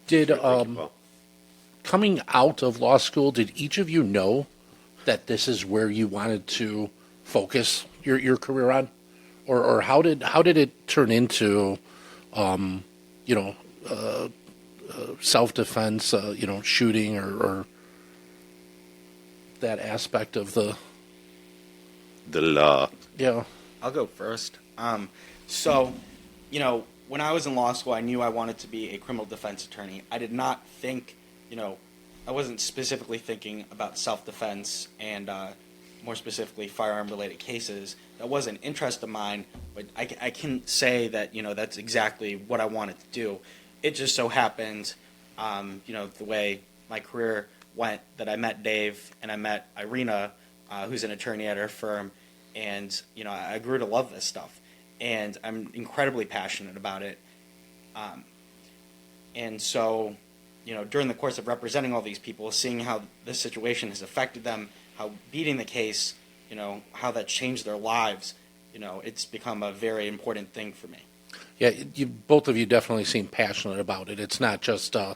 Did Well, coming out of law school, did each of you know that this is where you wanted to focus your career on, or how did it turn into, you know, self defense, shooting or that aspect of the law. yeah. I'll go first. So, when I was in law school, I knew I wanted to be a criminal defense attorney. I did not think, I wasn't specifically thinking about self-defense and more specifically firearm-related cases. That was an interest of mine, but I can say that, that's exactly what I wanted to do. It just so happened, the way my career went, that I met Dave and I met Irina, who's an attorney at her firm, and I grew to love this stuff, and I'm incredibly passionate about it. And so, during the course of representing all these people, seeing how this situation has affected them, how beating the case, how that changed their lives, it's become a very important thing for me. Yeah, both of you definitely seem passionate about it. It's not just a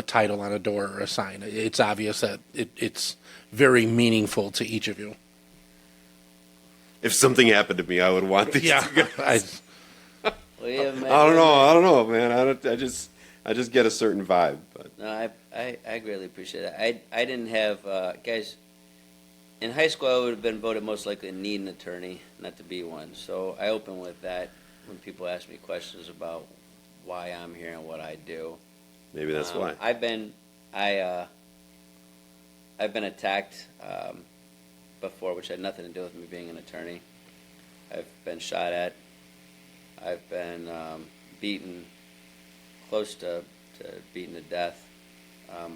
title on a door or a sign. It's obvious that it's very meaningful to each of you. If something happened to me, I would want these two guys. I I don't know, man. I just get a certain vibe. But No, I greatly appreciate it. I didn't have guys in high school. I would have been voted most likely to need an attorney, not to be one. So I open with that when people ask me questions about why I'm here and what I do. maybe that's why. I've been attacked before, which had nothing to do with me being an attorney. I've been shot at. I've been beaten, close to beaten to death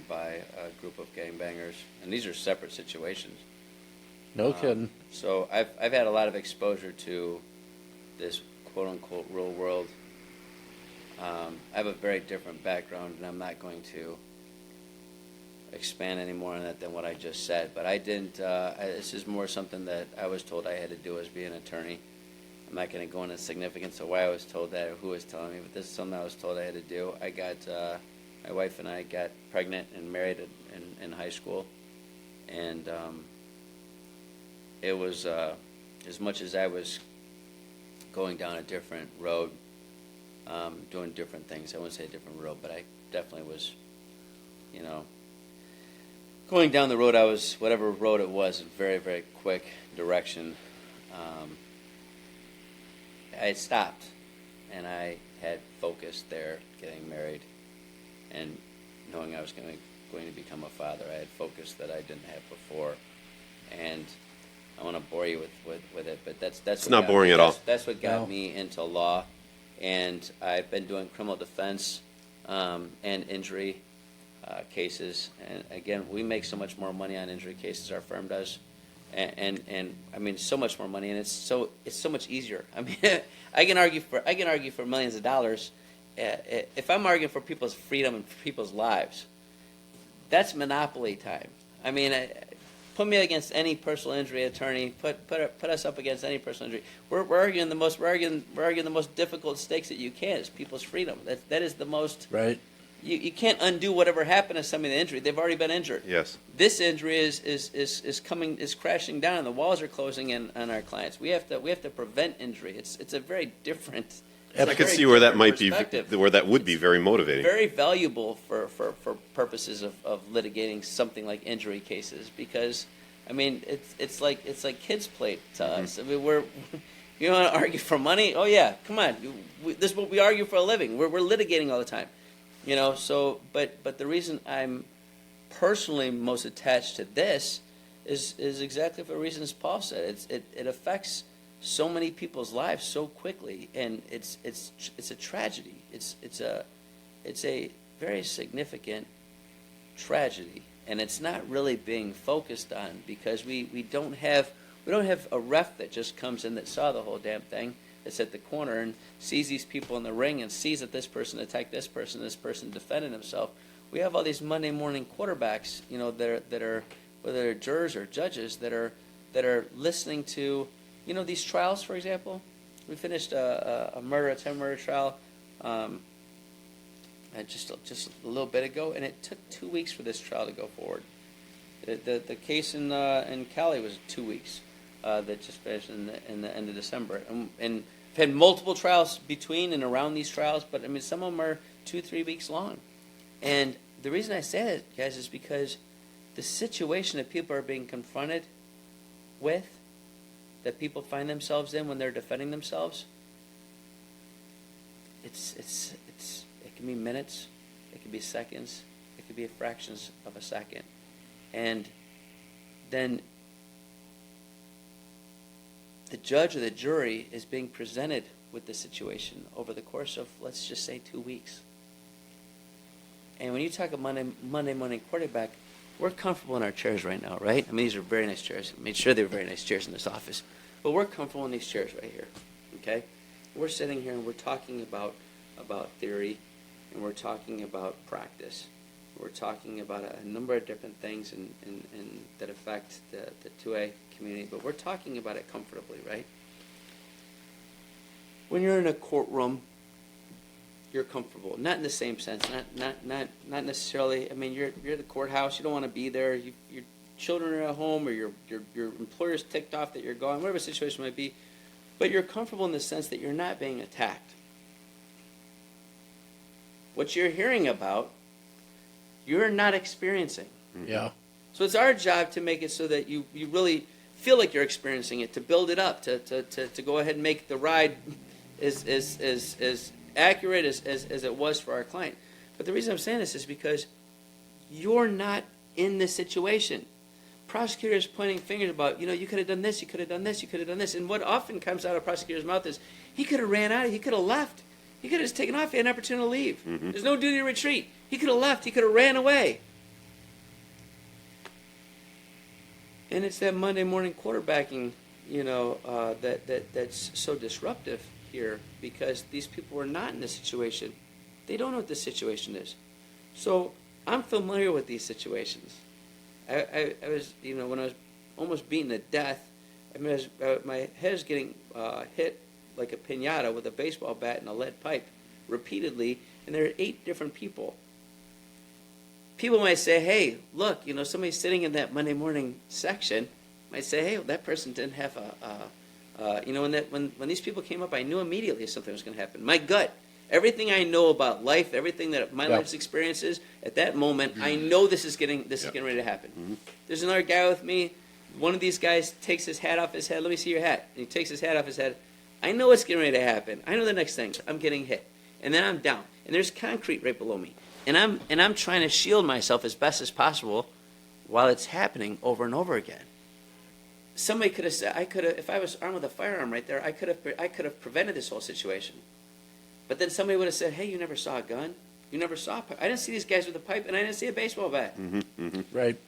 by a group of gangbangers, and these are separate situations. No kidding. So I've had a lot of exposure to this quote unquote real world. I have a very different background, and I'm not going to expand any more on that than what I just said. But I didn't. This is more something that I was told I had to do as being an attorney. I'm not going to go into significance of why I was told that or who was telling me, but this is something I was told I had to do. I got my wife and I got pregnant and married in high school, and it was as much as I was going down a different road, doing different things. I wouldn't say a different road, but I definitely was, going down the road. I was, whatever road it was, in very, very quick direction. I had stopped, and I had focused there, getting married, and knowing I was going to become a father. I had focused that I didn't have before, and I want to bore you with it, but that's It's not boring at all. That's what got me into law, and I've been doing criminal defense and injury cases. And again, we make so much more money on injury cases, our firm does, and I mean so much more money, and it's so much easier. I mean, I can argue for millions of dollars. If I'm arguing for people's freedom and people's lives, that's monopoly time. I mean, put me against any personal injury attorney. Put us up against any personal injury. We're arguing the most difficult stakes that you can. It's people's freedom. That is the most Right. You can't undo whatever happened to somebody with injury. They've already been injured. Yes. This injury is crashing down, and the walls are closing in on our clients. We have to prevent injury. It's a very different. I could see where that might be, where that would be very motivating. Very valuable for purposes of litigating something like injury cases, because I mean it's like kids play to us. I mean you want to argue for money? Oh yeah, come on. This is what we argue for a living. We're litigating all the time. So but the reason I'm personally most attached to this is exactly for the reasons Paul said. It affects so many people's lives so quickly, and it's a tragedy. It's a very significant tragedy, and it's not really being focused on, because we don't have a ref that just comes in that saw the whole damn thing, that's at the corner and sees these people in the ring and sees that this person attacked this person defended himself. We have all these Monday morning quarterbacks, that are whether they're jurors or judges that are listening to, these trials. For example, we finished a 10 murder trial just a little bit ago, and it took 2 weeks for this trial to go forward. The case in Cali was 2 weeks that just finished in the end of December, and I've had multiple trials between and around these trials, but I mean some of them are 2-3 weeks long, and the reason I say that, guys, is because the situation that people are being confronted with, that people find themselves in when they're defending themselves, it can be minutes, it can be seconds, it could be fractions of a second, and then the judge or the jury is being presented with the situation over the course of, let's just say, 2 weeks. And when you talk about Monday morning quarterback, we're comfortable in our chairs right now, right? I mean, these are very nice chairs. I made sure they were very nice chairs in this office. But we're comfortable in these chairs right here, okay? We're sitting here and we're talking about theory, and we're talking about practice. We're talking about a number of different things and that affect the 2A community, but we're talking about it comfortably, right? When you're in a courtroom, you're comfortable. Not in the same sense. Not necessarily. I mean, you're at the courthouse. You don't want to be there. Your children are at home, or your employer's ticked off that you're gone. Whatever the situation might be, but you're comfortable in the sense that you're not being attacked. What you're hearing about, you're not experiencing. Yeah. So it's our job to make it so that you really feel like you're experiencing it, to build it up, to go ahead and make the ride as accurate as it was for our client. But the reason I'm saying this is because you're not in this situation. Prosecutors pointing fingers about, you could have done this, you could have done this, you could have done this. And what often comes out of prosecutor's mouth is, he could have ran out, he could have left. He could have just taken off, he had an opportunity to leave. Mm-hmm. There's no duty to retreat. He could have left, he could have ran away. And it's that Monday morning quarterbacking, that's so disruptive here, because these people are not in this situation. They don't know what this situation is. So I'm familiar with these situations. I was, when I was almost beaten to death, my head is getting hit like a piñata with a baseball bat and a lead pipe repeatedly, and there are 8 different people. People might say, hey, look, somebody sitting in that Monday morning section might say, hey, that person didn't have when these people came up, I knew immediately something was going to happen. My gut, everything I know about life, everything that my life's experiences, at that moment, I know this is getting ready to happen. Mm-hmm. There's another guy with me. One of these guys takes his hat off his head. Let me see your hat. And he takes his hat off his head. I know what's getting ready to happen. I know the next thing. I'm getting hit. And then I'm down. And there's concrete right below me. And I'm trying to shield myself as best as possible while it's happening over and over again. Somebody could have said, if I was armed with a firearm right there, I could have prevented this whole situation. But then somebody would have said, hey, you never saw a gun? You never saw a pipe? I didn't see these guys with a pipe, and I didn't see a baseball bat. Mm-hmm, mm-hmm. Right.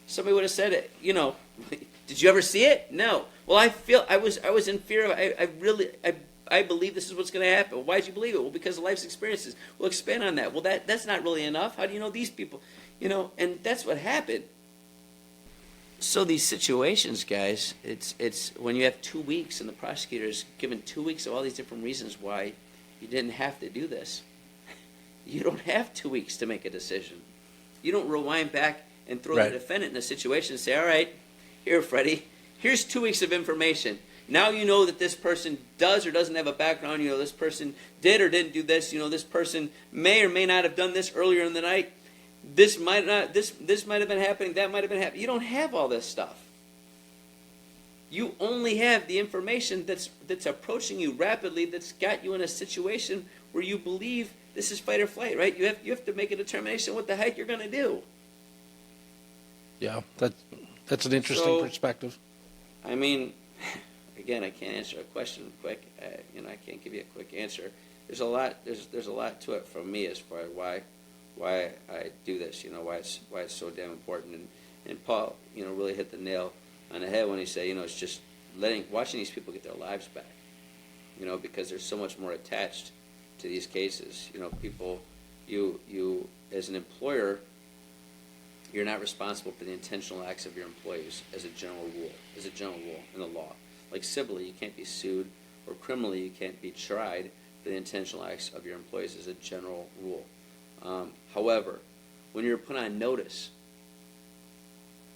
Somebody would have said, did you ever see it? No. Well, I was in fear of, I believe this is what's going to happen. Why did you believe it? Well, because of life's experiences. We'll expand on that. Well, that's not really enough. How do you know these people? And that's what happened. So these situations, guys, it's when you have 2 weeks and the prosecutor's given 2 weeks of all these different reasons why you didn't have to do this. You don't have 2 weeks to make a decision. You don't rewind back and throw the defendant in a situation and say, all right, here, Freddie, here's 2 weeks of information. Now you know that this person does or doesn't have a background. This person did or didn't do this. This person may or may not have done this earlier in the night. This might not. This might have been happening. That might have been happening. You don't have all this stuff. You only have the information that's approaching you rapidly. That's got you in a situation where you believe this is fight or flight. Right? You have to make a determination what the heck you're going to do. Yeah, that's an interesting perspective. I mean, again, I can't answer a question quick. I can't give you a quick answer. There's a lot. There's a lot to it from me as far as why I do this. Why it's so damn important. And Paul, really hit the nail on the head when he said, it's just watching these people get their lives back. Because there's so much more attached to these cases. People, you as an employer, you're not responsible for the intentional acts of your employees as a general rule in the law. Like civilly, you can't be sued, or criminally, you can't be tried the intentional acts of your employees as a general rule. However, when you're put on notice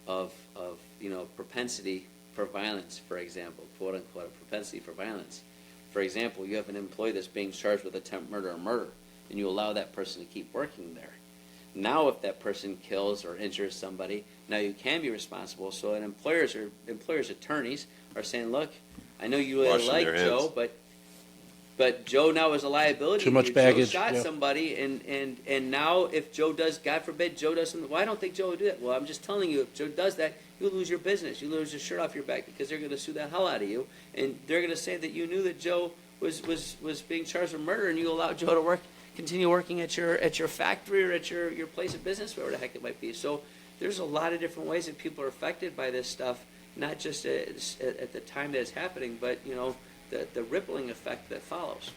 of propensity for violence, for example, quote unquote, propensity for violence. For example, you have an employee that's being charged with attempt murder or murder, and you allow that person to keep working there. Now, if that person kills or injures somebody, now you can be responsible. So, an employer's attorneys are saying, "Look, I know you really Washing like their Joe, hands. but Joe now is a liability. Too much Joe baggage, shot yeah. somebody, and now if Joe does, God forbid, Joe does something. Well, I don't think Joe would do that. Well, I'm just telling you, if Joe does that, you lose your business. You lose your shirt off your back because they're going to sue the hell out of you, and they're going to say that you knew that Joe was being charged with murder, and you allowed Joe to continue working at your factory or at your place of business, wherever the heck it might be. So there's a lot of different ways that people are affected by this stuff, not just at the time that it's happening, but the rippling effect that follows.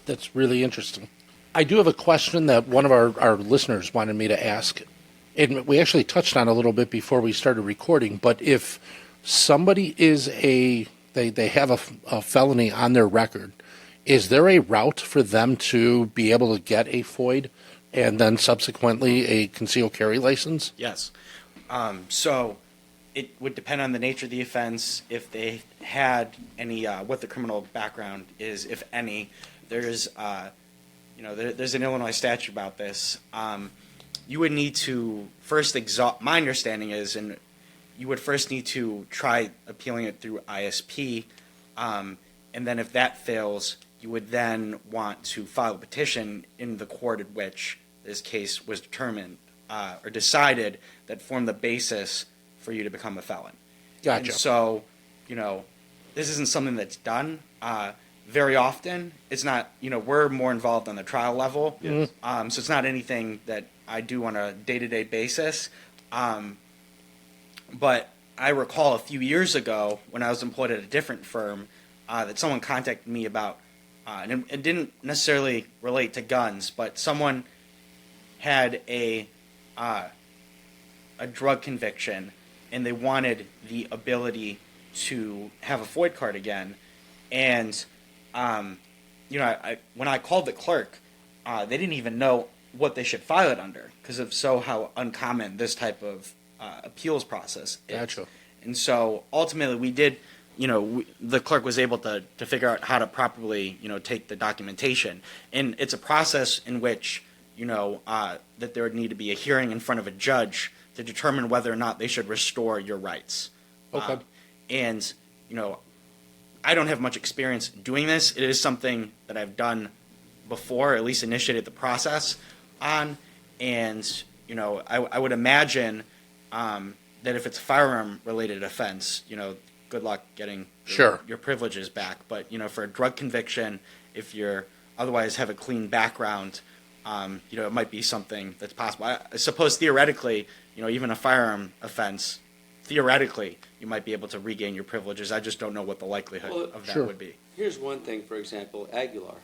That's really interesting. I do have a question that one of our listeners wanted me to ask, and we actually touched on a little bit before we started recording, but if somebody is they have a felony on their record, is there a route for them to be able to get a FOID and then subsequently a concealed carry license? Yes. So it would depend on the nature of the offense, if they had any, what the criminal background is, if any. There's an Illinois statute about this. You would need to first my understanding is, and you would first need to try appealing it through ISP, and then if that fails, you would then want to file a petition in the court at which this case was determined or decided that formed the basis for you to become a felon. Gotcha. And so, this isn't something that's done very often. It's not, we're more involved on the trial level. Yes. So it's not anything that I do on a day-to-day basis. But I recall a few years ago when I was employed at a different firm that someone contacted me about, and it didn't necessarily relate to guns, but someone had a drug conviction and they wanted the ability to have a FOID card again. And, when I called the clerk, they didn't even know what they should file it under because of how uncommon this type of appeals process is. Gotcha. And so ultimately we did, the clerk was able to figure out how to properly, take the documentation. And it's a process in which, that there would need to be a hearing in front of a judge to determine whether or not they should restore your rights. Okay. And, I don't have much experience doing this. It is something that I've done before, at least initiated the process on. And, I would imagine that if it's a firearm-related offense, good luck getting your privileges back. But, for a drug conviction, if you're otherwise have a clean background, it might be something that's possible. I suppose theoretically, even a firearm offense, theoretically, you might be able to regain your privileges. I just don't know what the likelihood of that would be. Here's one thing, for example, Aguilar.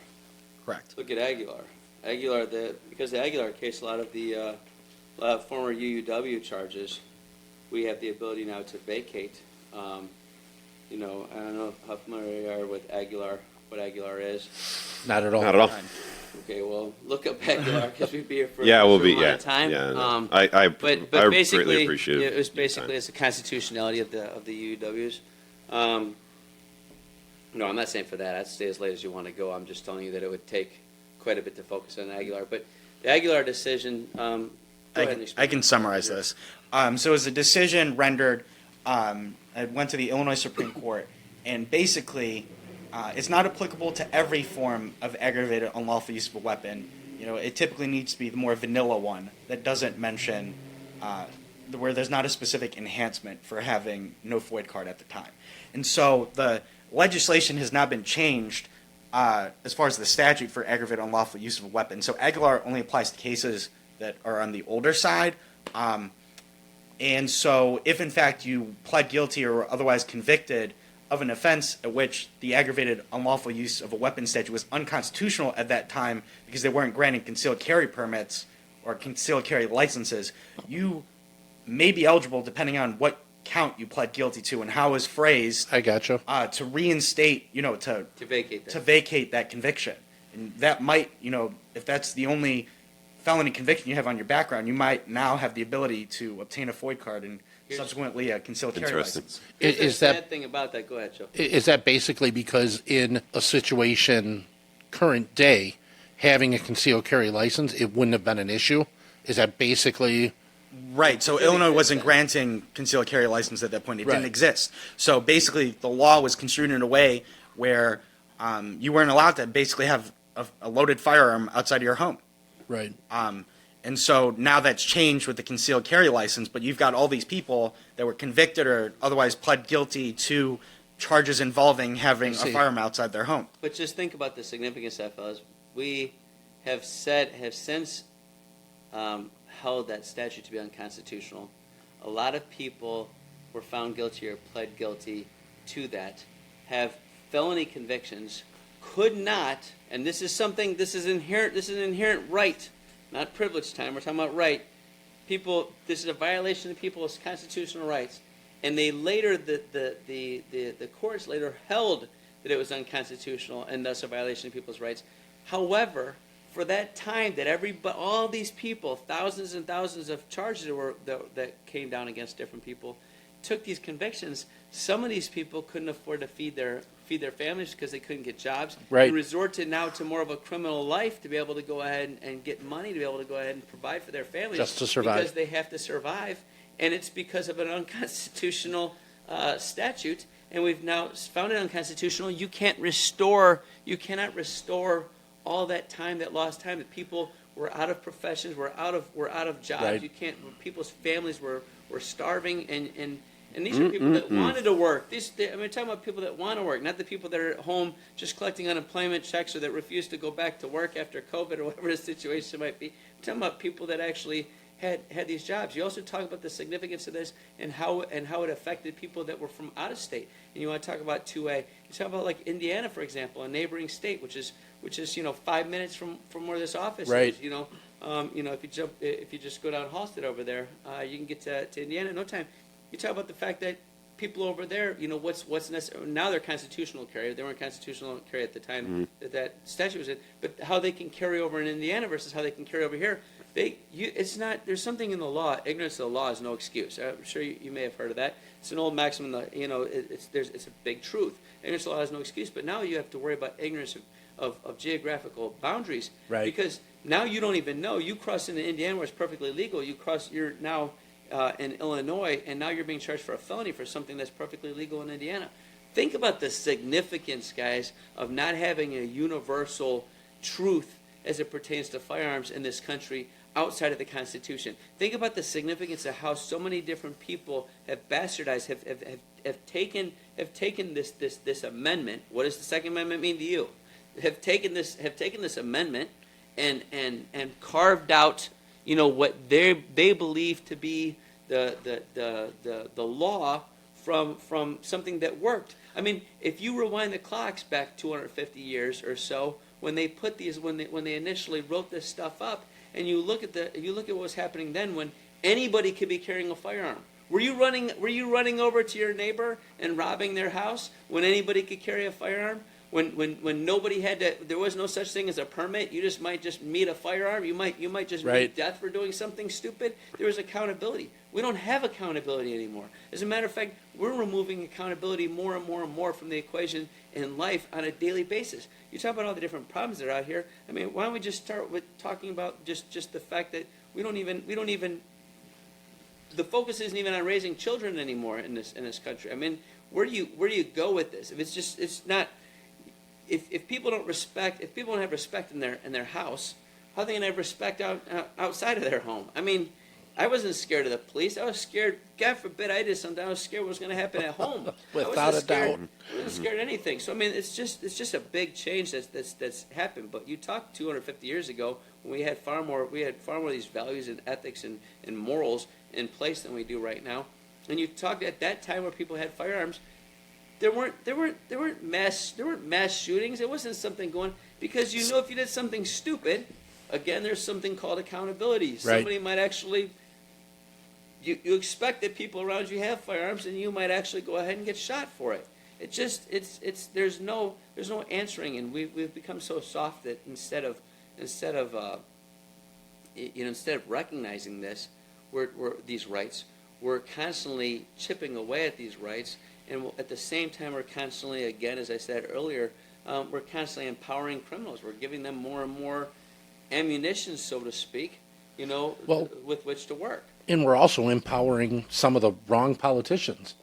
Correct. Look at Aguilar. Because the Aguilar case, a lot of the former UUW charges, we have the ability now to vacate. I don't know how familiar you are with Aguilar, what Aguilar is. Not at all. Not at all. Okay, well, look up Aguilar because we'd be here for Yeah, a we'll certain be. amount Yeah. of time. Yeah. No. But I basically, greatly appreciate it was your basically time. it's the constitutionality of the UUWs. No, I'm not saying for that. I'd stay as late as you want to go. I'm just telling you that it would take quite a bit to focus on Aguilar. But the Aguilar decision. Go ahead and I explain. can summarize this. So it was a decision rendered. It went to the Illinois Supreme Court, and basically, it's not applicable to every form of aggravated unlawful use of a weapon. It typically needs to be the more vanilla one that doesn't mention where there's not a specific enhancement for having no FOID card at the time. And so the legislation has not been changed as far as the statute for aggravated unlawful use of a weapon. So Aguilar only applies to cases that are on the older side. And so if, in fact, you pled guilty or were otherwise convicted of an offense at which the aggravated unlawful use of a weapon statute was unconstitutional at that time because they weren't granting concealed carry permits or concealed carry licenses, you may be eligible, depending on what count you pled guilty to and how it was phrased I gotcha. to reinstate, To vacate that. to vacate that conviction. And that might, if that's the only felony conviction you have on your background, you might now have the ability to obtain a FOID card and subsequently a concealed carry Interesting. license. Here's the Is that sad thing about that. Go ahead, Joe. is that basically because in a situation current day, having a concealed carry license, it wouldn't have been an issue? Is that basically Right. So Illinois wasn't granting concealed carry license at that point. It didn't Right. exist. So basically, the law was construed in a way where you weren't allowed to basically have a loaded firearm outside of your home. right? And so now that's changed with the concealed carry license, but you've got all these people that were convicted or otherwise pled guilty to charges involving having a see. firearm outside their home. But just think about the significance of that, fellas. We have since held that statute to be unconstitutional. A lot of people were found guilty or pled guilty to that, have felony convictions, could not, and this is an inherent right, not privilege time, we're talking about right. This is a violation of people's constitutional rights. And they later, the courts later held that it was unconstitutional and thus a violation of people's rights. However, for that time that all these people, thousands and thousands of charges that came down against different people, took these convictions, some of these people couldn't afford to feed their families because they couldn't get jobs. Right. They resort to more of a criminal life to be able to go ahead and get money to be able to go ahead and provide for their families. Just to survive. Because they have to survive, and it's because of an unconstitutional statute. And we've now found it unconstitutional. You cannot restore all that time, that lost time, that people were out of professions, were out of jobs. Right. You can't. People's families were starving, and these are people that wanted to work. We're talking about people that want to work, not the people that are at home just collecting unemployment checks or that refuse to go back to work after COVID or whatever the situation might be. We're talking about people that actually had these jobs. You also talk about the significance of this and how it affected people that were from out of state. And you want to talk about 2A. You talk about like Indiana, for example, a neighboring state, which is 5 minutes from where this office Right. is. If you just go down Halstead over there, you can get to Indiana in no time. You talk about the fact that people over there, what's necessary. Now they're constitutional carry. They weren't constitutional carry at the time that statute was in. But how they can carry over in Indiana versus how they can carry over here, it's not. There's something in the law. Ignorance of the law is no excuse. I'm sure you may have heard of that. It's an old maxim. It's a big truth. Ignorance of the law is no excuse. But now you have to worry about ignorance of geographical boundaries. Right. Because now you don't even know. You cross into Indiana where it's perfectly legal. You're now in Illinois, and now you're being charged for a felony for something that's perfectly legal in Indiana. Think about the significance, guys, of not having a universal truth as it pertains to firearms in this country outside of the Constitution. Think about the significance of how so many different people have bastardized, have taken this amendment. What does the Second Amendment mean to you? Have taken this amendment and carved out, what they believe to be the law from something that worked. I mean, if you rewind the clocks back 250 years or so, when they put these, when they initially wrote this stuff up, and you look at what was happening then, when anybody could be carrying a firearm. Were you running over to your neighbor and robbing their house when anybody could carry a firearm? When nobody had to, there was no such thing as a permit. You might just meet a firearm. You might just Right. meet death for doing something stupid. There was accountability. We don't have accountability anymore. As a matter of fact, we're removing accountability more and more and more from the equation in life on a daily basis. You talk about all the different problems that are out here. I mean, why don't we just start with talking about just the fact that we don't even the focus isn't even on raising children anymore in this country. I mean, where do you go with this? If it's not. If people don't have respect in their house, how are they going to have respect outside of their home? I mean, I wasn't scared of the police. I was scared. God forbid I did something. I was scared what was going to happen at home. Without a doubt. I wasn't scared of anything. So I mean, it's just a big change that's happened. But you talked 250 years ago when we had far more of these values and ethics and morals in place than we do right now. And you talked at that time where people had firearms. There weren't mass shootings. It wasn't something going because if you did something stupid, again, there's something called accountability. Right. Somebody might actually you expect that people around you have firearms, and you might actually go ahead and get shot for it. There's no answering, and we've become so soft that instead of recognizing this, we're these rights, we're constantly chipping away at these rights, and at the same time, we're constantly, again, as I said earlier, we're constantly empowering criminals. We're giving them more and more ammunition, so to speak, with which to work. And we're also empowering some of the wrong politicians.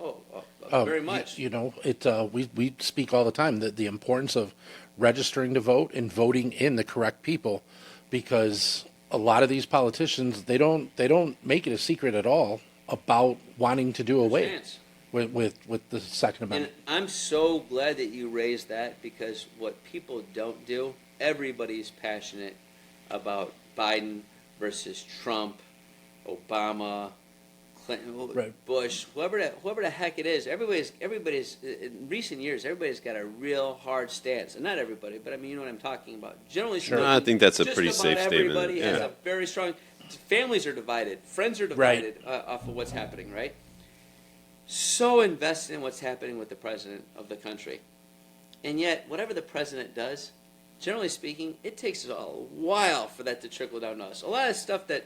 Very much. We speak all the time that the importance of registering to vote and voting in the correct people, because a lot of these politicians, they don't make it a secret at all about wanting to do away Chance. with the Second And Amendment. I'm so glad that you raised that, because what people don't do, everybody's passionate about Biden versus Trump, Obama, Clinton, Right. Bush, whoever the heck it is. Everybody's in recent years, everybody's got a real hard stance, and not everybody, but I mean, you know what I'm talking about. Generally speaking, I think that's a just pretty about safe statement. Everybody has Yeah. a very strong. Families are divided, friends are divided off of what's happening, right? So invested in what's happening with the president of the country, and yet whatever the president does, generally speaking, it takes a while for that to trickle down to us. A lot of stuff that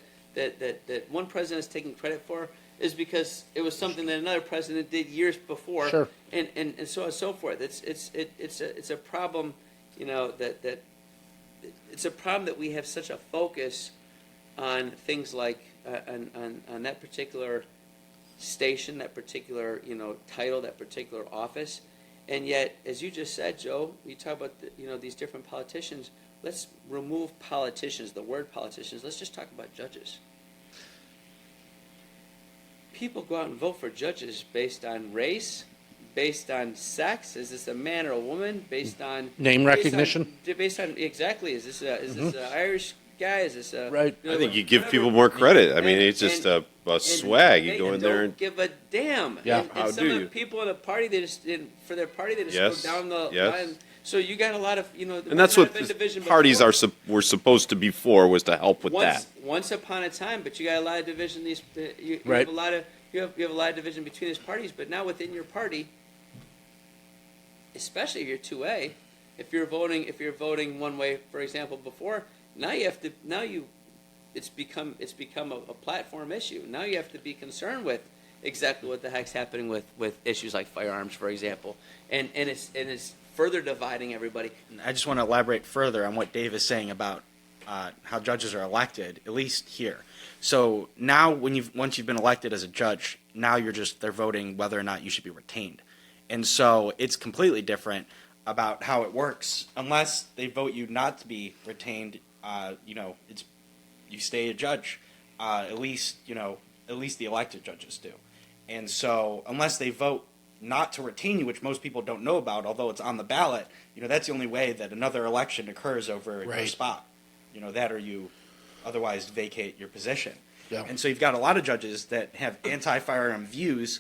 one president is taking credit for is because it was something that another president did years before, Sure. and so on and so forth. It's a problem, that it's a problem that we have such a focus on things like on that particular station, that particular title, that particular office, and yet, as you just said, Joe, you talk about these different politicians. Let's remove politicians, the word politicians. Let's just talk about judges. People go out and vote for judges based on race, based on sex. Is this a man or a woman? Based on Name recognition? Based on exactly. Is this an Irish guy? Is this a Right. I think you give people more credit. I mean, it's just a and swag. You they go in there don't and give a damn. Yeah. And How some do of you? the people in the party, they just for their party, they just Yes. go down the Yes. line. So you got a lot of and that's what parties were supposed to be for, was to help with that. Once upon a time, but you got a lot of division. You Right. have a lot of you have a lot of division between these parties. But now within your party, especially if you're 2A, if you're voting one way, for example, before, it's become a platform issue. Now you have to be concerned with exactly what the heck's happening with issues like firearms, for example, and it's further dividing everybody. I just want to elaborate further on what Dave is saying about how judges are elected, at least here. So now, once you've been elected as a judge, now they're voting whether or not you should be retained, and so it's completely different about how it works. Unless they vote you not to be retained, you stay a judge. At least the elected judges do, and so unless they vote not to retain you, which most people don't know about, although it's on the ballot, that's the only way that another election occurs over your Right. spot. That or you otherwise vacate your position. Yeah. And so you've got a lot of judges that have anti-firearm views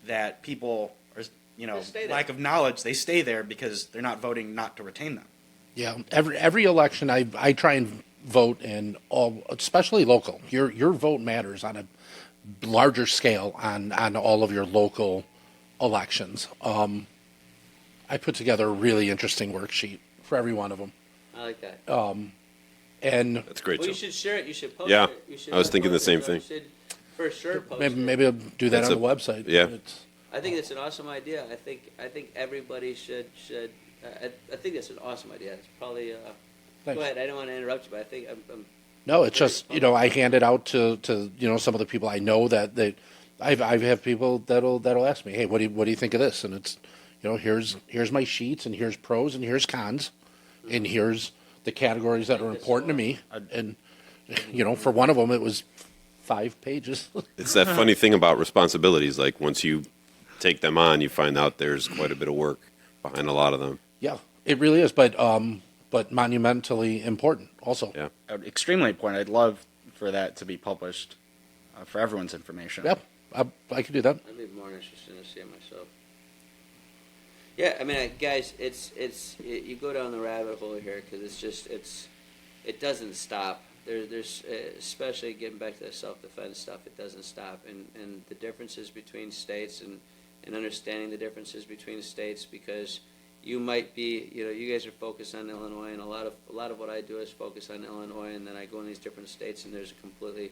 that people are, They stay there. lack of knowledge, they stay there because they're not voting not to retain them. Yeah, every election I try and vote in all, especially local. Your vote matters on a larger scale on all of your local elections. I put together a really interesting worksheet for every one of them, I like that. and That's great, Well, Joe. you should share it. You should post Yeah, it. You should I was thinking the post same it. thing. You should for sure post maybe it. I'll do that That's on the website. yeah. I think it's an awesome idea. I think everybody should. I think that's an awesome idea. It's probably. Go Thanks. ahead. I don't want to interrupt you, but I think I'm No, it's just I hand it out to some of the people I know that I have people that'll ask me, hey, what do you think of this? And it's here's my sheets, and here's pros and here's cons, and here's the categories that are important to me. And for one of them it was 5 pages. It's that funny thing about responsibilities. Like, once you take them on, you find out there's quite a bit of work behind a lot of them. Yeah, it really is, but monumentally important also. Yeah. Extremely important. I'd love for that to be published for everyone's information. Yep, I could do that. I'd be more interested to see it myself. Yeah, I mean, guys, you go down the rabbit hole here because it doesn't stop. there's especially getting back to the self-defense stuff, it doesn't stop. And the differences between states and understanding the differences between states, because you might be, you guys are focused on Illinois, and a lot of what I do is focus on Illinois, and then I go in these different states, and there's completely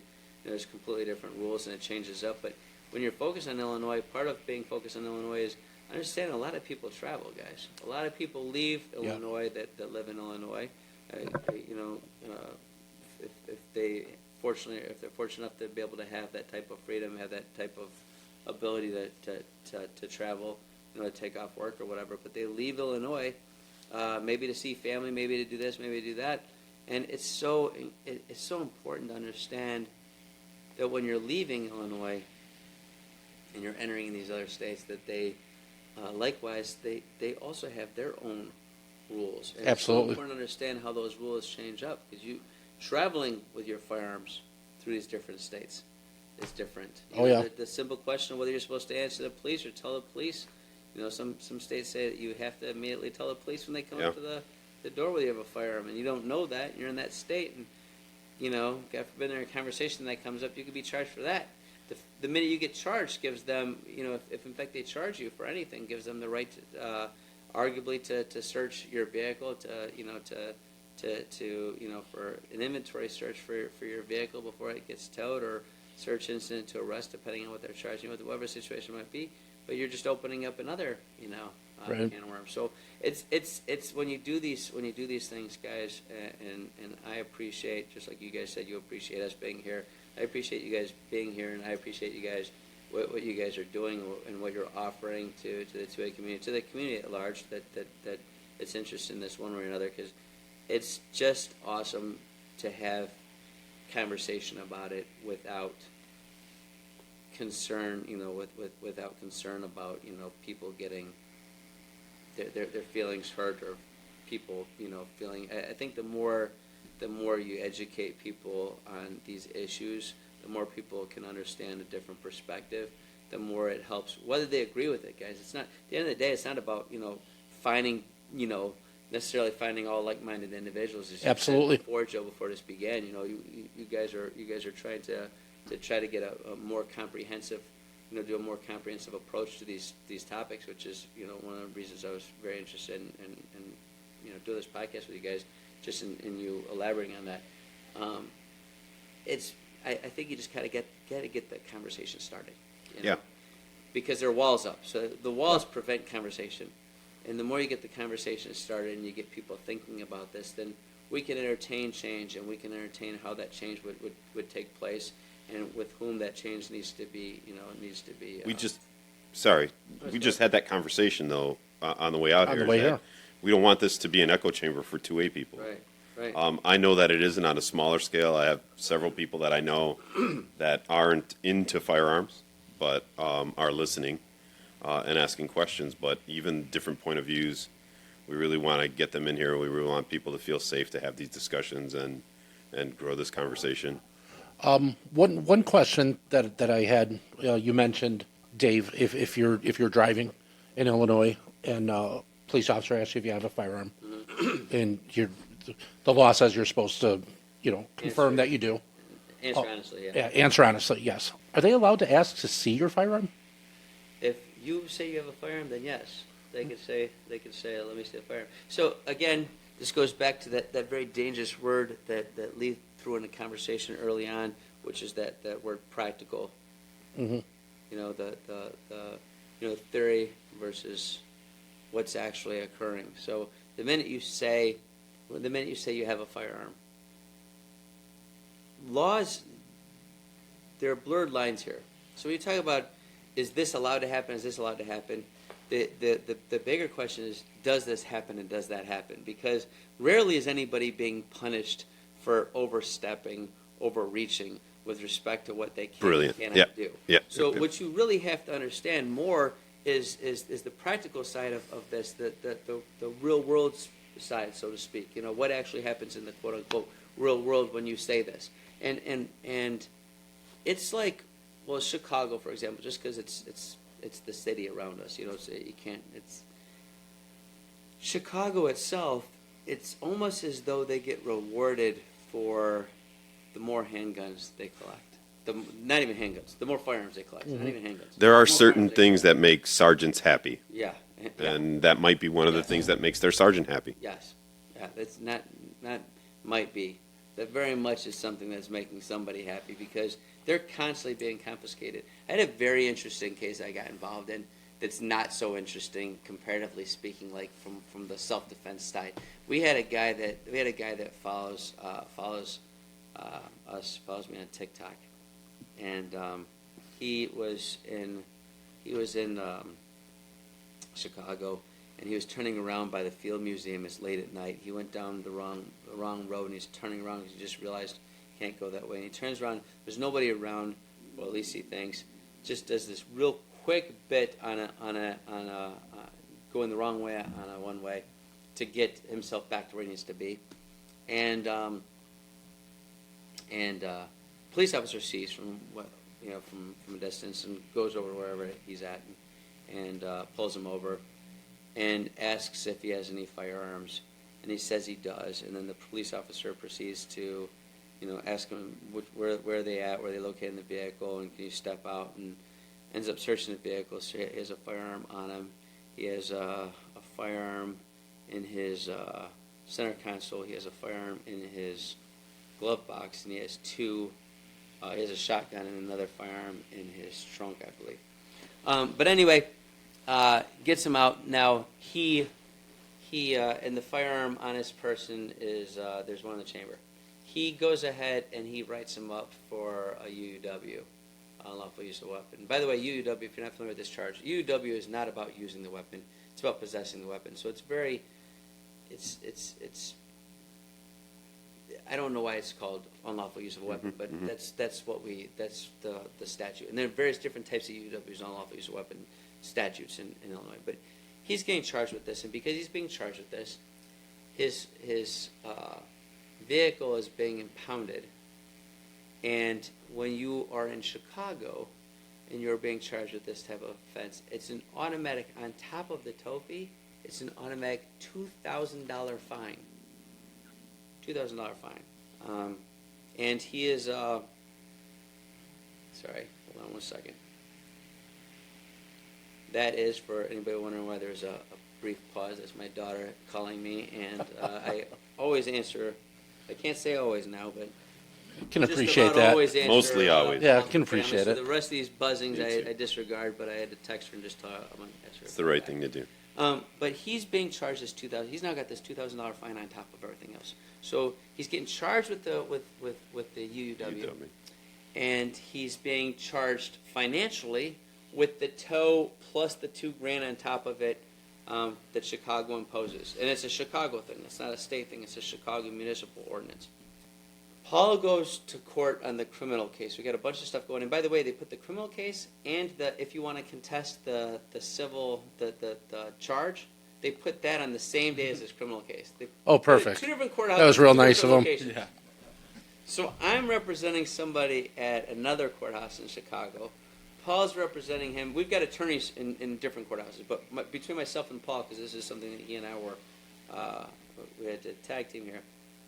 different rules, and it changes up. But when you're focused on Illinois, part of being focused on Illinois is understanding a lot of people travel, guys. A lot of people leave Illinois that live in Illinois. If they're fortunate enough to be able to have that type of freedom, have that type of ability to travel, to take off work or whatever, but they leave Illinois, maybe to see family, maybe to do this, maybe to do that, and it's so important to understand that when you're leaving Illinois and you're entering these other states, that they likewise they also have their own rules. And Absolutely. It's so important to understand how those rules change up, because you traveling with your firearms through these different states is different. The simple question of whether you're supposed to answer the police or tell the police. Some states say that you have to immediately tell the police when they come up to the door whether you have a firearm, and you don't know that, and you're in that state, and God forbid there's a conversation that comes up, you could be charged for that. The minute you get charged gives them, if in fact they charge you for anything, gives them the right to, arguably to search your vehicle, for an inventory search for your vehicle before it gets towed, or search incident to arrest, depending on what they're charging with, whatever the situation might be. But you're just opening up another, Right. can of worms. So it's when you do these things, guys, and I appreciate, just like you guys said, you appreciate us being here. I appreciate you guys being here, and I appreciate you guys what you guys are doing and what you're offering to the 2A community, to the community at large that it's interested in this one way or another, because it's just awesome to have conversation about it without concern, without concern about, people getting their feelings hurt, or people, feeling. I think the more you educate people on these issues, the more people can understand a different perspective, the more it helps, whether they agree with it, guys. It's not, at the end of the day, it's not about, finding, necessarily finding all like-minded individuals. As you Absolutely. said before, Joe, before this began, you guys are trying to get a more comprehensive, do a more comprehensive approach to these topics, which is, one of the reasons I was very interested in do this podcast with you guys, just in you elaborating on that. I think you just gotta get the conversation started. Yeah. Because there are walls up, so the walls prevent conversation, and the more you get the conversation started and you get people thinking about this, then we can entertain change, and we can entertain how that change would take place, and with whom that change needs to be. We just had that conversation though on the way out On here. the way that here. We don't want this to be an echo chamber for 2A people. Right. I know that it isn't on a smaller scale. I have several people that I know that aren't into firearms, but are listening and asking questions. But even different point of views, we really want to get them in here. We really want people to feel safe to have these discussions and grow this conversation. One question that I had, you mentioned, Dave, if you're driving in Illinois and a police officer asks you if you have a firearm, and the law says you're supposed to, confirm that you do. Answer honestly, yeah. Yeah, answer honestly, yes. Are they allowed to ask to see your firearm? If you say you have a firearm, then yes, they could say, let me see the firearm. So again, this goes back to that very dangerous word that Leigh threw in the conversation early on, which is that word practical. Mm-hmm. The theory versus what's actually occurring. So the minute you say you have a firearm, laws, there are blurred lines here. So when you talk about, is this allowed to happen, is this allowed to happen, the bigger question is, does this happen and does that happen? Because rarely is anybody being punished for overstepping, overreaching with respect to what they can and cannot do. Yeah. So what you really have to understand more is the practical side of this, the real world side, so to speak. What actually happens in the quote unquote real world when you say this. And it's like, well, Chicago, for example, just because it's the city around us, so you can't, it's Chicago itself, it's almost as though they get rewarded for the more handguns they collect. Not even handguns. The more firearms they collect. Not even handguns. There The are more certain firearms they things collect. that make sergeants happy, Yeah. and that might be one of the things that makes their sergeant happy. Yes. Yeah. That's not might be. That very much is something that's making somebody happy because they're constantly being confiscated. I had a very interesting case I got involved in that's not so interesting comparatively speaking, like from the self-defense side. We had a guy that follows me on TikTok, and he was in Chicago, and he was turning around by the Field Museum. It's late at night. He went down the wrong road, and he's turning around because he just realized he can't go that way. And he turns around. There's nobody around. Well, at least he thinks. Just does this real quick bit on a going the wrong way on a one way to get himself back to where he needs to be, and police officer sees from from a distance and goes over wherever he's at and pulls him over and asks if he has any firearms, and he says he does, and then the police officer proceeds to ask him where are they at, where are they located in the vehicle, and can you step out, and ends up searching the vehicle. So he has a firearm on him. He has a firearm in his center console. He has a firearm in his glove box, and he has two. He has a shotgun and another firearm in his trunk, I believe. But anyway, gets him out. Now he and the firearm on his person is there's one in the chamber. He goes ahead and he writes him up for a UUW, unlawful use of a weapon. By the way, UUW, if you're not familiar with this charge, UUW is not about using the weapon. It's about possessing the weapon. So it's very, it's. I don't know why it's called unlawful use of a weapon, but that's the statute. And there are various different types of UUWs, unlawful use of weapon statutes in Illinois. But he's getting charged with this, and because he's being charged with this, his vehicle is being impounded. And when you are in Chicago and you're being charged with this type of offense, it's an automatic, on top of the tow fee, it's an automatic $2,000 fine. $2,000 fine. And he is, sorry, hold on one second. That is, for anybody wondering why there's a brief pause, that's my daughter calling me, and I always answer, I can't say always now, but Can just appreciate about that. always answer, Mostly always. Yeah, calls can from family. appreciate So it. the rest of these buzzings Me too. I disregard, but I had to text her and just tell her I'm going to answer. It's the right thing to do. But he's being charged this $2,000. He's now got this $2,000 fine on top of everything else. So he's getting charged with the UUW, and he's being charged financially with the tow plus the $2,000 on top of it that Chicago imposes. And it's a Chicago thing. It's not a state thing. It's a Chicago municipal ordinance. Paul goes to court on the criminal case. We got a bunch of stuff going. And by the way, they put the criminal case and if you want to contest the civil the charge, they put that on the same day as this criminal case. They Oh, put it perfect. Two different courthouses. That was real two nice of criminal them. cases. Yeah. So I'm representing somebody at another courthouse in Chicago. Paul's representing him. We've got attorneys in different courthouses, but between myself and Paul, because this is something that he and I were, we had to tag team here.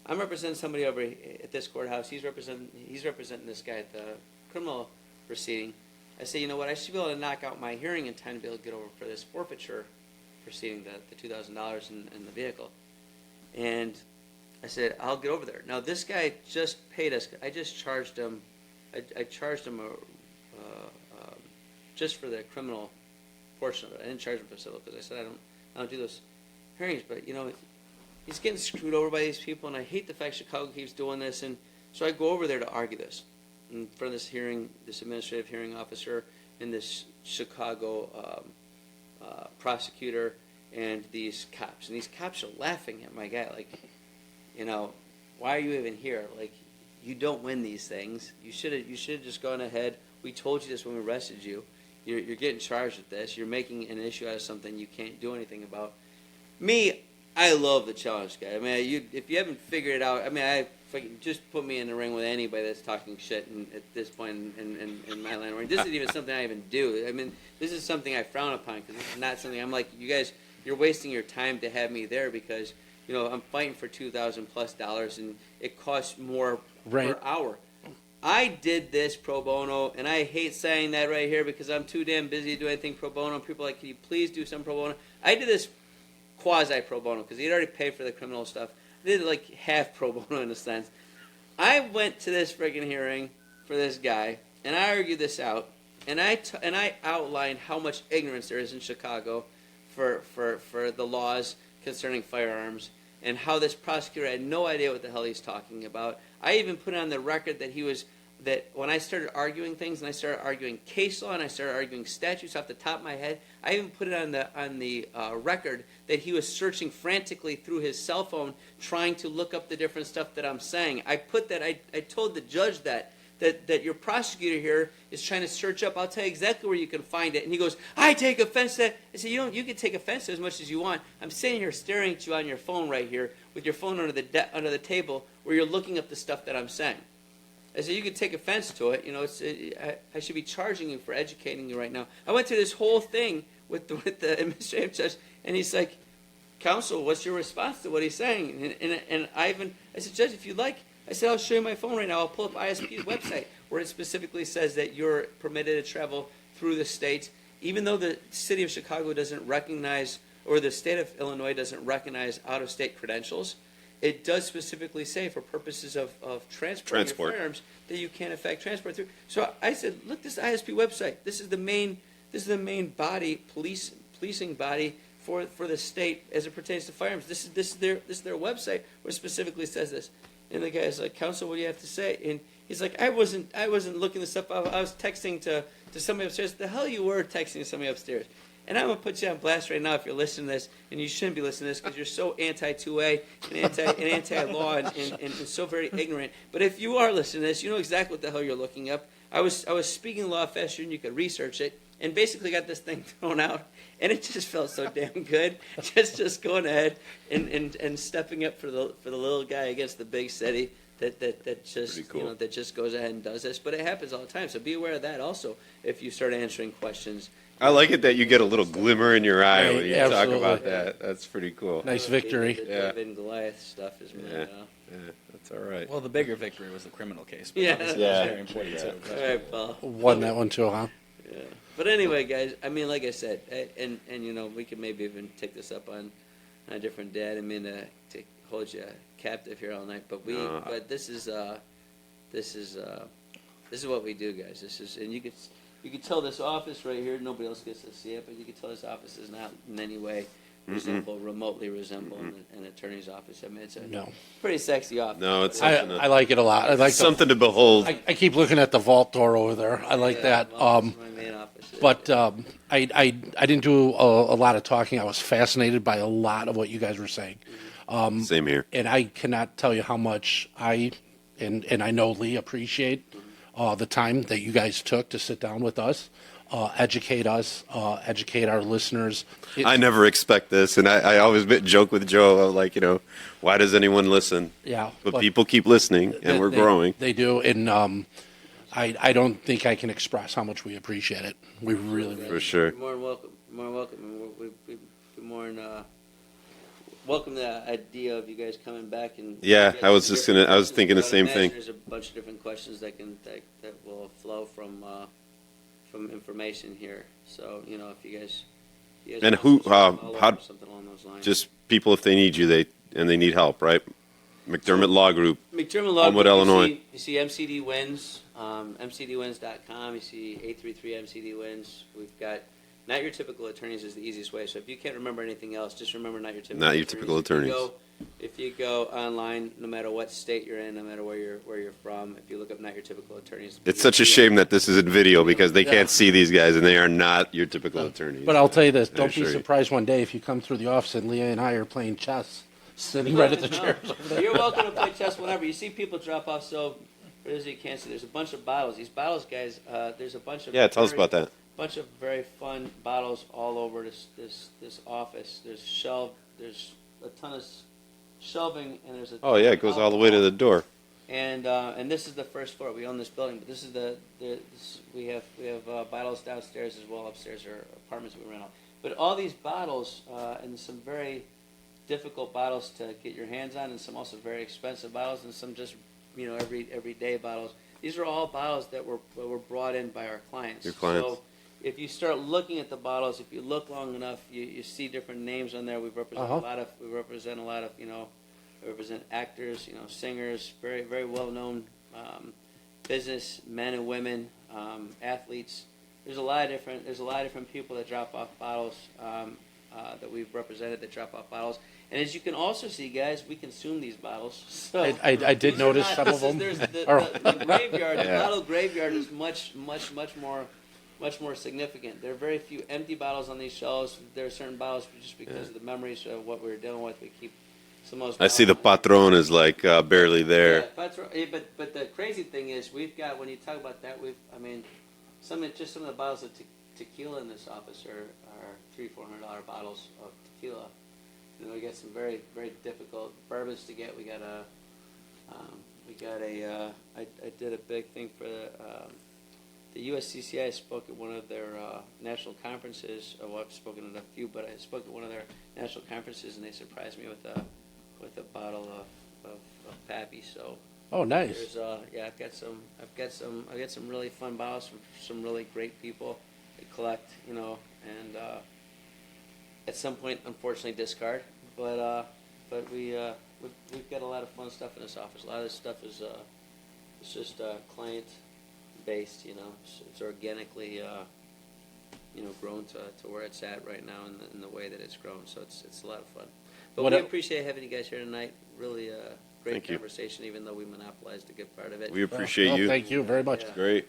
I'm representing somebody over at this courthouse. He's representing this guy at the criminal proceeding. I say, you know what? I should be able to knock out my hearing in time to be able to get over for this forfeiture proceeding, the $2,000 in the vehicle. And I said, I'll get over there. Now this guy just paid us. I just charged him. I charged him just for the criminal portion of it. I didn't charge him for civil because I said I don't do those hearings. But he's getting screwed over by these people, and I hate the fact Chicago keeps doing this. And so I go over there to argue this in front of this administrative hearing officer, and this Chicago prosecutor, and these cops. And these cops are laughing at my guy, like, why are you even here? Like, you don't win these things. You should have just gone ahead. We told you this when we arrested you. You're getting charged with this. You're making an issue out of something you can't do anything about. Me, I love the challenge guy. I mean, if you haven't figured it out, I mean, just put me in the ring with anybody that's talking shit at this point in my line. This isn't even something I even do. I mean, this is something I frown upon because this is not something I'm like, you guys, you're wasting your time to have me there because, I'm fighting for $2,000+ and it costs more Right. per hour. I did this pro bono, and I hate saying that right here because I'm too damn busy to do anything pro bono. People are like, can you please do some pro bono? I did this quasi pro bono because he'd already paid for the criminal stuff. I did it like half pro bono in a sense. I went to this friggin' hearing for this guy, and I argued this out, and I outlined how much ignorance there is in Chicago for the laws concerning firearms, and how this prosecutor had no idea what the hell he's talking about. I even put on the record that when I started arguing things, and I started arguing case law, and I started arguing statutes off the top of my head, I even put it on the record that he was searching frantically through his cell phone, trying to look up the different stuff that I'm saying. I told the judge that your prosecutor here is trying to search up. I'll tell you exactly where you can find it. And he goes, I take offense to that. I said, you can take offense to as much as you want. I'm sitting here staring at you on your phone right here with your phone under the table where you're looking up the stuff that I'm saying. I said, you can take offense to it. I should be charging you for educating you right now. I went through this whole thing with the administrative judge, and he's like, counsel, what's your response to what he's saying? And I said, Judge, if you like, I said, I'll show you my phone right now. I'll pull up ISP's website where it specifically says that you're permitted to travel through the state, even though the city of Chicago doesn't recognize, or the state of Illinois doesn't recognize out-of-state credentials. It does specifically say for purposes of transporting your firearms that you can't effect transport through. So I said, look, this ISP website. This is the main body, policing body for the state as it pertains to firearms. This is their website where it specifically says this. And the guy's like, counsel, what do you have to say? And he's like, I wasn't looking this up. I was texting to somebody upstairs. The hell you were texting to somebody upstairs. And I'm going to put you on blast right now if you're listening to this, and you shouldn't be listening to this because you're so anti-2A and anti-law and so very ignorant. But if you are listening to this, you know exactly what the hell you're looking up. I was speaking law faster than you could research it, and basically got this thing thrown out, and it just felt so damn good. Just going ahead and stepping up for the little guy against the big city that just cool. That just goes ahead and does this. But it happens all the time, so be aware of that also if you start answering questions. I like it that you get a little glimmer in your eye Right, when you absolutely. talk about that. That's pretty cool. Nice victory. The Yeah. David and Goliath stuff is Yeah. That's all right. Well, the bigger victory was the criminal case. But Yeah. obviously Yeah. that's very important too. All right, Paul. Won that one too, huh? Yeah. But anyway, guys, I mean, like I said, and we could maybe even take this up on a different day. I didn't mean to hold you captive here all night, but but this is what we do, guys. This is, and you could tell this office right here, nobody else gets to see it, but you could tell this office is not in any way remotely resemble an attorney's office. I mean, it's a pretty sexy office. No, it's I something. I like it a lot. I like Something to behold. I keep looking at the vault door over there. I like that. Well, that's my main office. But I didn't do a lot of talking. I was fascinated by a lot of what you guys were saying. Same here. And I cannot tell you how much I know Leigh appreciate the time that you guys took to sit down with us, educate our listeners. I never expect this, and I always joke with Joe, like, why does anyone listen? Yeah, But people keep listening, and we're growing. They do, and I don't think I can express how much we appreciate it. We really, really. For sure. You're more than welcome. More than welcome. And we're more than welcome the idea of you guys coming back and. Yeah, I was thinking the same thing. There's a bunch of different questions that will flow from information here. So if you guys And want who, to follow how- up or something along those lines. Just people, if they need you, they need help, right? McDermott Law Group. McDermott Law Homewood, Group, Illinois. You see MCD Wins, MCDWins.com. You see 833 MCD Wins. We've got Not Your Typical Attorneys is the easiest way. So if you can't remember anything else, just remember Not Your Typical Not Your Attorneys. Typical Attorneys. If you go online, no matter what state you're in, no matter where you're from, if you look up Not Your Typical Attorneys. It's such a shame that this isn't video because they can't see these guys, and they are not your typical attorneys. But I'll tell you this: don't be assure you. surprised one day if you come through the office and Leah and I are playing chess, sitting right at the No. chairs over there. You're welcome to play chess whenever. You see people drop off, so for those of you who can't see, there's a bunch of bottles. These bottles, guys, there's a bunch of. Yeah, tell us about that. Bunch of very fun bottles all over this office. There's a ton of shelving, and there's a. Oh yeah, it goes all the way to the door. And this is the first floor. We own this building, but this is we have bottles downstairs as well. Upstairs are apartments we rent out. But all these bottles and some very difficult bottles to get your hands on, and some also very expensive bottles, and some just everyday bottles. These are all bottles that were brought in by our clients. Your clients. So if you start looking at the bottles, if you look long enough, you see different names on there. We represent we represent a lot of we represent actors, singers, very very well known business men and women, athletes. There's a lot of different people that drop off bottles that we've represented that drop off bottles. And as you can also see, guys, we consume these bottles. So I did these are notice not- some of them. There's the Oh. graveyard. The Yeah. bottle graveyard is much more significant. There are very few empty bottles on these shelves. There are certain bottles just because of the memories of what we were dealing with. We keep some of those. I see the bottles. patron is like barely there. Yeah, that's right. But the crazy thing is, we've got, when you talk about that, some of the bottles of tequila in this office are $300-400 bottles of tequila. We got some very very difficult bourbons to get. I did a big thing for the USCCI. I spoke at one of their national conferences. Well, I've spoken at a few, but I spoke at one of their national conferences, and they surprised me with a bottle of Pappy. So Oh, nice. I've got some really fun bottles from some really great people that collect, and at some point, unfortunately, discard. But we've got a lot of fun stuff in this office. A lot of this stuff is it's just client based. It's organically grown to where it's at right now in the way that it's grown. So it's a lot of fun. But What we el- appreciate having you guys here tonight. Really great Thank you. conversation, even though we monopolized a good part of it. We appreciate Well, you. thank you very much. Yeah. Great.